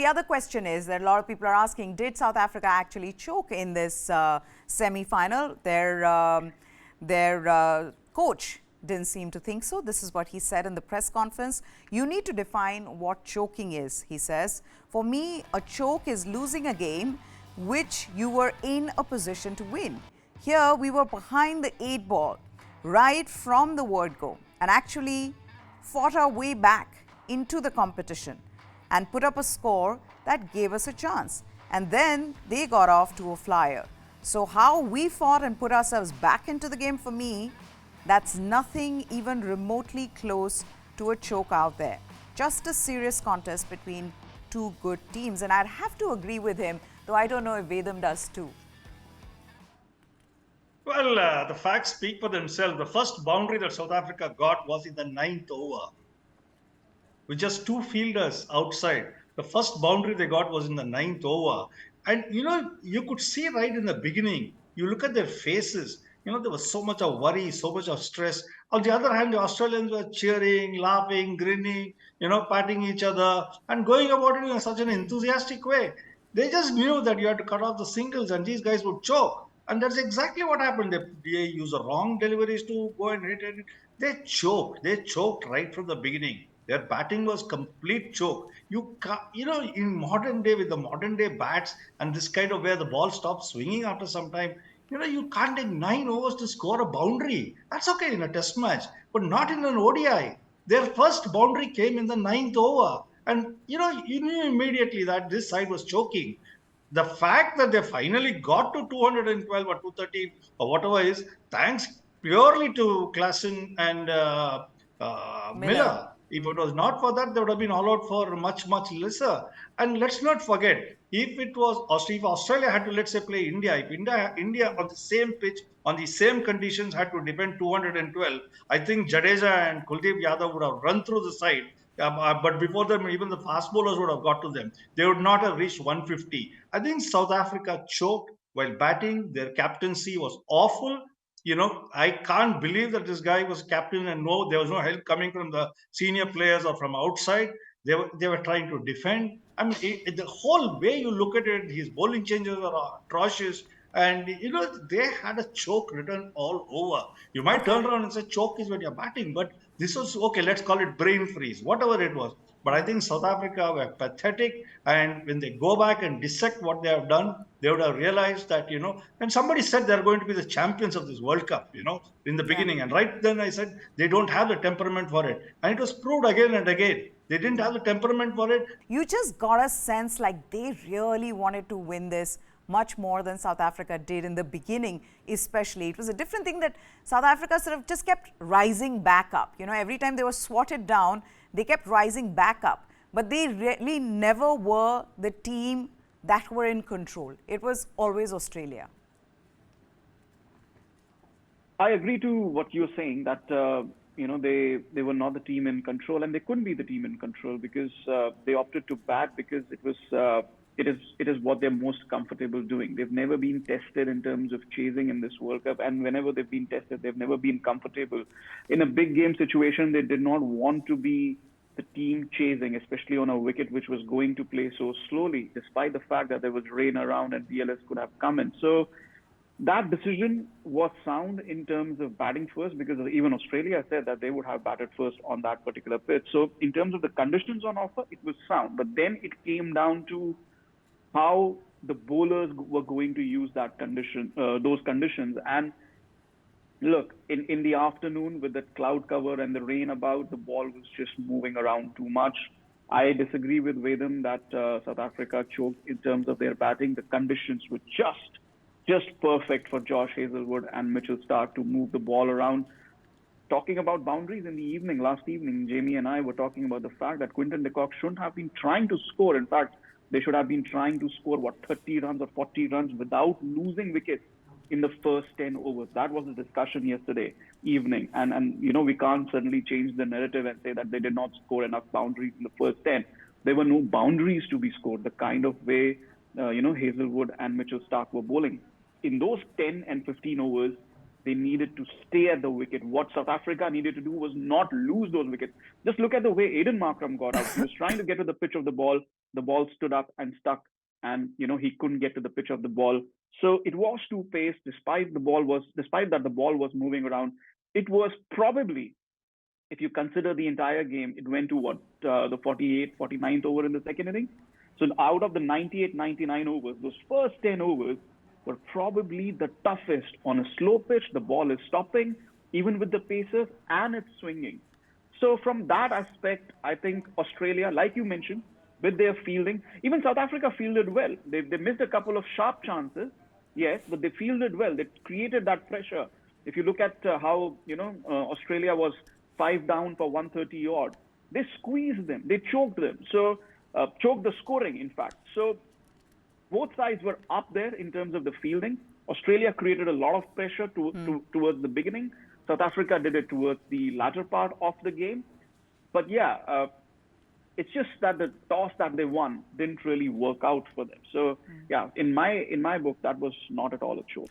The other question is that a lot of people are asking, did South Africa actually choke in this semi-final? Their coach didn't seem to think so. This is what he said in the press conference. You need to define what choking is, he says. For me, a choke is losing a game which you were in a position to win. Here, we were behind the 8 ball right from the word go and actually fought our way back into the competition and put up a score that gave us a chance. And then they got off to a flyer. So how we fought and put ourselves back into the game, for me, that's nothing even remotely close to a choke out there. Just a serious contest between two good teams. And I'd have to agree with him, though I don't know if Vedam does too. Well, the facts speak for themselves. The first boundary that South Africa got was in the 9th over, with just 2 fielders outside. The first boundary they got was in the 9th over. And, you could see right in the beginning, you look at their faces, there was so much of worry, so much of stress. On the other hand, the Australians were cheering, laughing, grinning, patting each other and going about it in such an enthusiastic way. They just knew that you had to cut off the singles and these guys would choke. And that's exactly what happened. They used the wrong deliveries to go and hit it. They choked. They choked right from the beginning. Their batting was complete choke. You can't, in modern day with the modern day bats and this kind of where the ball stops swinging after some time, you can't take 9 overs to score a boundary. That's okay in a test match, but not in an ODI. Their first boundary came in the 9th over. And, you knew immediately that this side was choking. The fact that they finally got to 212 or 213 or whatever is thanks purely to Klassen and Miller. Miller. If it was not for that, they would have been all out for much, much lesser. And let's not forget, if Australia had to, let's say, play India, if India on the same pitch, on the same conditions had to defend 212, I think Jadeja and Kuldeep Yadav would have run through the side. But before them, even the fast bowlers would have got to them. They would not have reached 150. I think South Africa choked while batting. Their captaincy was awful. I can't believe that this guy was captain and there was no help coming from the senior players or from outside. They were trying to defend. I mean, the whole way you look at it, his bowling changes are atrocious. And, they had a choke written all over. You might turn around and say choke is when you're batting, but this was, okay, let's call it brain freeze, whatever it was. But I think South Africa were pathetic. And when they go back and dissect what they have done, they would have realized that, and somebody said they're going to be the champions of this World Cup, in the beginning. And right then I said, they don't have the temperament for it. And it was proved again and again. They didn't have the temperament for it. You just got a sense like they really wanted to win this much more than South Africa did in the beginning, especially. It was a different thing that South Africa sort of just kept rising back up. Every time they were swatted down, they kept rising back up. But they really never were the team that were in control. It was always Australia. I agree to what you're saying that, they were not the team in control, and they couldn't be the team in control because they opted to bat because it is what they're most comfortable doing. They've never been tested in terms of chasing in this World Cup, and whenever they've been tested, they've never been comfortable. In a big game situation, they did not want to be the team chasing, especially on a wicket which was going to play so slowly, despite the fact that there was rain around and BLS could have come in. So that decision was sound in terms of batting first, because even Australia said that they would have batted first on that particular pitch. So in terms of the conditions on offer, it was sound. But then it came down to how the bowlers were going to use those conditions. And look, in the afternoon with the cloud cover and the rain about, the ball was just moving around too much. I disagree with Vedam that South Africa choked in terms of their batting. The conditions were just perfect for Josh Hazlewood and Mitchell Starc to move the ball around. Talking about boundaries in the evening, last evening, Jamie and I were talking about the fact that Quinton de Kock shouldn't have been trying to score. In fact, they should have been trying to score, 30 runs or 40 runs without losing wickets in the first 10 overs. That was the discussion yesterday evening. And we can't suddenly change the narrative and say that they did not score enough boundaries in the first 10. There were no boundaries to be scored, the kind of way, Hazlewood and Mitchell Starc were bowling. In those 10 and 15 overs, They needed to stay at the wicket. What South Africa needed to do was not lose those wickets. Just look at the way Aiden Markram got out. He was trying to get to the pitch of the ball. The ball stood up and stuck, and he couldn't get to the pitch of the ball. So it was too paced, despite that the ball was moving around. It was probably, if you consider the entire game, it went to what, the 48th, 49th over in the second inning. So out of the 98, 99 overs, those first 10 overs were probably the toughest. On a slow pitch, the ball is stopping, even with the pacers, and it's swinging. So from that aspect, I think Australia, like you mentioned, with their fielding, even South Africa fielded well. They missed a couple of sharp chances, yes, but they fielded well. They created that pressure. If you look at how Australia was 5 down for 130 odd, they squeezed them, they choked them. So choked the scoring, in fact. So both sides were up there in terms of the fielding. Australia created a lot of pressure towards the beginning. South Africa did it towards the latter part of the game. But yeah, it's just that the toss that they won didn't really work out for them. So yeah, in my book, that was not at all a choke.